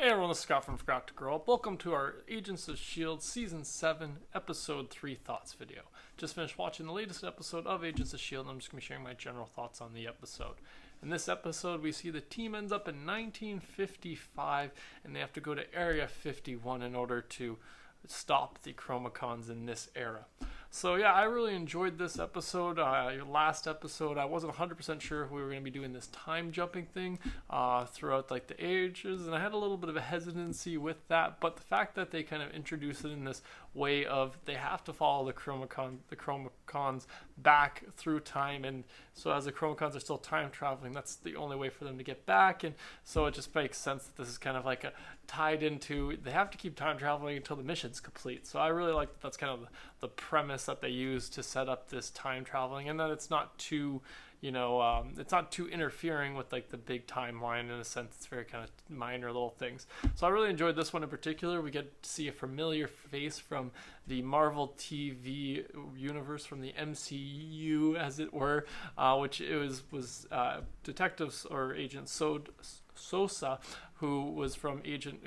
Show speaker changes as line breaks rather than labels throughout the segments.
Hey everyone, this is Scott from Forgot to Grow Up. Welcome to our Agents of S.H.I.E.L.D. Season 7, Episode 3 Thoughts video. Just finished watching the latest episode of Agents of S.H.I.E.L.D. and I'm just going to be sharing my general thoughts on the episode. In this episode, we see the team ends up in 1955 and they have to go to Area 51 in order to stop the Chromacons in this era. So yeah, I really enjoyed this episode. Last episode, I wasn't 100% sure if we were going to be doing this time jumping thing throughout like the ages, and I had a little bit of a hesitancy with that. But the fact that they kind of introduced it in this way of they have to follow the Chromacons back through time, and so as the Chromacons are still time traveling, that's the only way for them to get back, and so it just makes sense that this is kind of like a tied into they have to keep time traveling until the mission's complete. So I really like that's kind of the premise that they use to set up this time traveling, and that it's not too it's not too interfering with like the big timeline. In a sense, it's very kind of minor little things. So I really enjoyed this one in particular. We get to see a familiar face from the Marvel TV universe, from the MCU as it were, which it was Detective or Agent Sosa, who was from Agent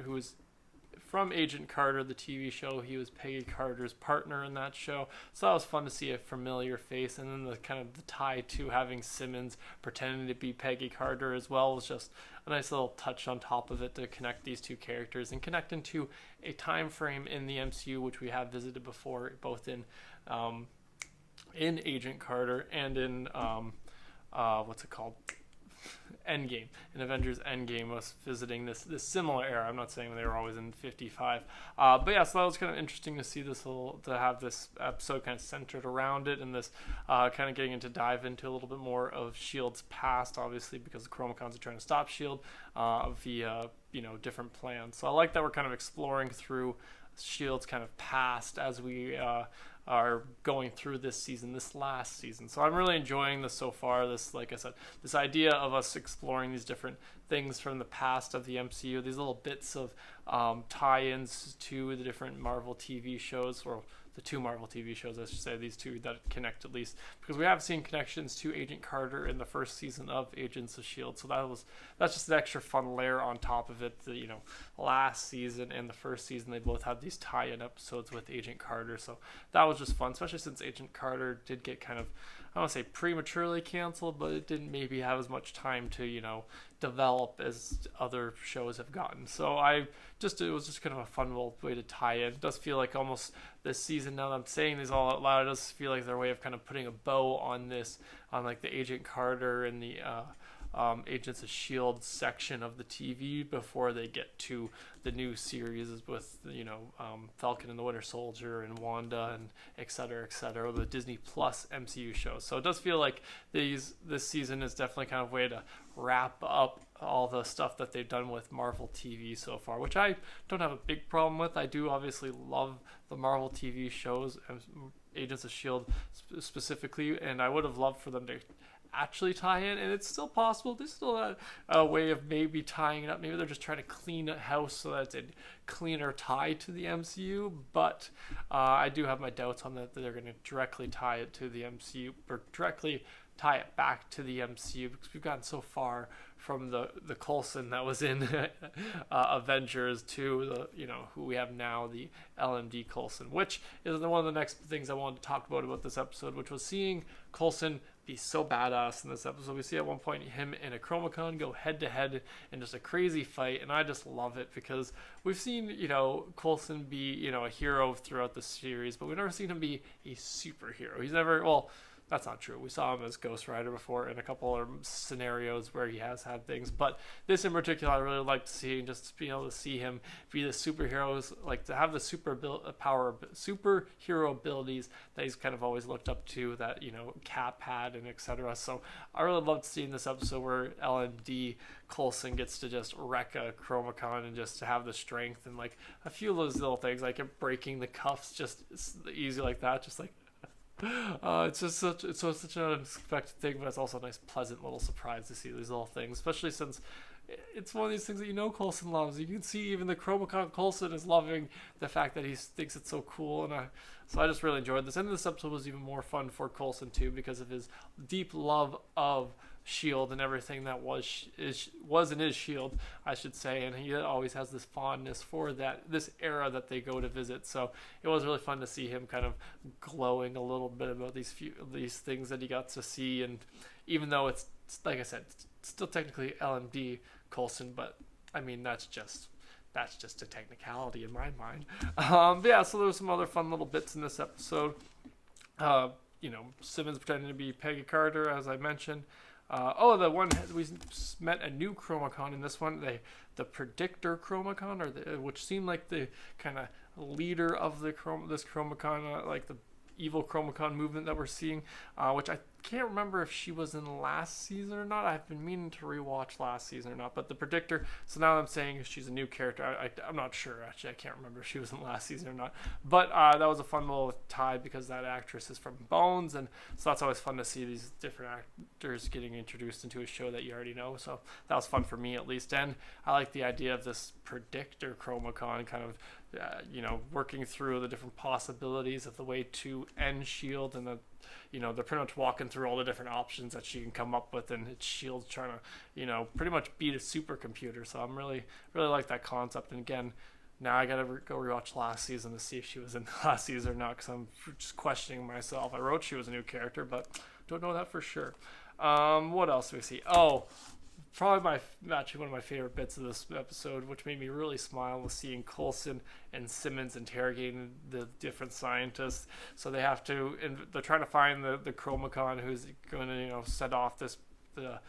Carter, the TV show. He was Peggy Carter's partner in that show. So that was fun to see a familiar face. And then the kind of the tie to having Simmons pretending to be Peggy Carter as well was just a nice little touch on top of it to connect these two characters and connect into a time frame in the MCU, which we have visited before, both in Agent Carter and in what's it called? Endgame. In Avengers Endgame was visiting this similar era. I'm not saying they were always in 55, but yeah, so that was kind of interesting to see to have this episode kind of centered around it, and this kind of getting into dive into a little bit more of Shield's past, obviously because the Chromacons are trying to stop Shield via different plans. So I like that we're kind of exploring through Shield's kind of past as we are going through this last season. So I'm really enjoying this so far. This, like I said, this idea of us exploring these different things from the past of the MCU, these little bits of tie-ins to the different Marvel TV shows, or the two Marvel TV shows, I should say, these two that connect at least, because we have seen connections to Agent Carter in the first season of Agents of S.H.I.E.L.D. So that's just an extra fun layer on top of it. Last season and the first season, they both had these tie-in episodes with Agent Carter, so that was just fun, especially since Agent Carter did get kind of, I don't want to say prematurely canceled, but it didn't maybe have as much time to develop as other shows have gotten. So it was just kind of a fun little way to tie in. It does feel like almost this season, now that I'm saying these all out loud, it does feel like their way of kind of putting a bow on this, on like the Agent Carter and the Agents of S.H.I.E.L.D. section of the TV before they get to the new series with Falcon and the Winter Soldier and Wanda and et cetera, the Disney Plus MCU shows. So it does feel like this season is definitely kind of a way to wrap up all the stuff that they've done with Marvel TV so far, which I don't have a big problem with. I do obviously love the Marvel TV shows, Agents of S.H.I.E.L.D. specifically, and I would have loved for them to actually tie in, and it's still possible. There's still a way of maybe tying it up. Maybe they're just trying to clean a house so that it's a cleaner tie to the MCU, but I do have my doubts on that they're going to directly tie it to the MCU, or directly tie it back to the MCU, because we've gotten so far from the Coulson that was in Avengers to who we have now, the LMD Coulson, which is one of the next things I wanted to talk about this episode, which was seeing Coulson be so badass in this episode. We see at one point him and a Chromacon go head to head in just a crazy fight, and I just love it because we've seen Coulson be a hero throughout the series, but we've never seen him be a superhero. He's never, well, that's not true. We saw him as Ghost Rider before in a couple of scenarios where he has had things, but this in particular I really like to see, just being able to see him be the superheroes, like to have the superhero abilities that he's kind of always looked up to, that Cap had and etc. So I really loved seeing this episode where LMD Coulson gets to just wreck a Chromacon and just to have the strength and like a few of those little things, like breaking the cuffs just easy like that, just like it's such an unexpected thing, but it's also a nice, pleasant little surprise to see these little things, especially since it's one of these things that Coulson loves. You can see even the Chromacon Coulson is loving the fact that he thinks it's so cool, and so I just really enjoyed this. And this episode was even more fun for Coulson too because of his deep love of Shield and everything that was and is Shield, I should say, and he always has this fondness for this era that they go to visit. So it was really fun to see him kind of glowing a little bit about these things that he got to see. And even though it's like I said, it's still technically LMD Coulson, but I mean that's just a technicality in my mind. But yeah, so there was some other fun little bits in this episode. Simmons pretending to be Peggy Carter, as I mentioned. The one we met a new Chromacon in this one, the Predictor Chromacon, which seemed like the kind of leader of this Chromacon, like the evil Chromacon movement that we're seeing, which I can't remember if she was in last season or not. I've been meaning to rewatch last season or not, but the Predictor, so now I'm saying she's a new character. I'm not sure, actually. I can't remember if she was in last season or not, but that was a fun little tie because that actress is from Bones, and so that's always fun to see these different actors getting introduced into a show that you already know, so that was fun for me at least. And I like the idea of this Predictor Chromacon kind of working through the different possibilities of the way to end Shield, and they're pretty much walking through all the different options that she can come up with, and it's Shield trying to, pretty much beat a supercomputer. So I'm really like that concept. And again, now I gotta go rewatch last season to see if she was in last season or not, because I'm just questioning myself. I wrote she was a new character, but don't know that for sure. What else do we see? Oh, probably actually one of my favorite bits of this episode, which made me really smile, was seeing Coulson and Simmons interrogating the different scientists. So they're trying to find the Chromacon who's going to set off the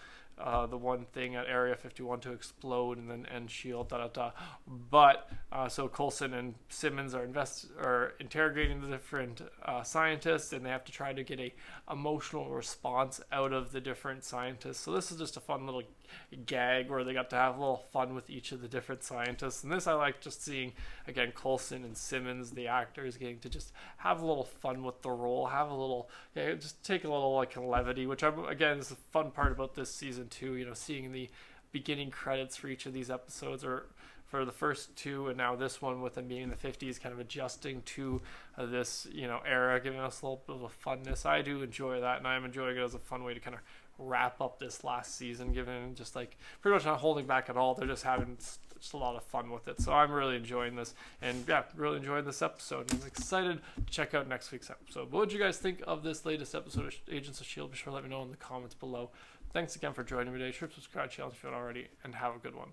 one thing at Area 51 to explode and then end Shield. But so Coulson and Simmons are interrogating the different scientists, and they have to try to get a emotional response out of the different scientists. So this is just a fun little gag where they got to have a little fun with each of the different scientists. And this I like just seeing, again, Coulson and Simmons, the actors, getting to just have a little fun with the role, just take a little like levity, which again is a fun part about this season too. Seeing the beginning credits for each of these episodes, or for the first two, and now this one with them being in the 50s, kind of adjusting to this era, giving us a little bit of a funness. I do enjoy that, and I'm enjoying it as a fun way to kind of wrap up this last season, given just like pretty much not holding back at all. They're just having just a lot of fun with it. So I'm really enjoying this, and yeah, really enjoying this episode. And I'm excited to check out next week's episode. But what did you guys think of this latest episode of Agents of S.H.I.E.L.D.? Be sure to let me know in the comments below. Thanks again for joining me today. Sure to subscribe to the channel if you haven't already, and have a good one.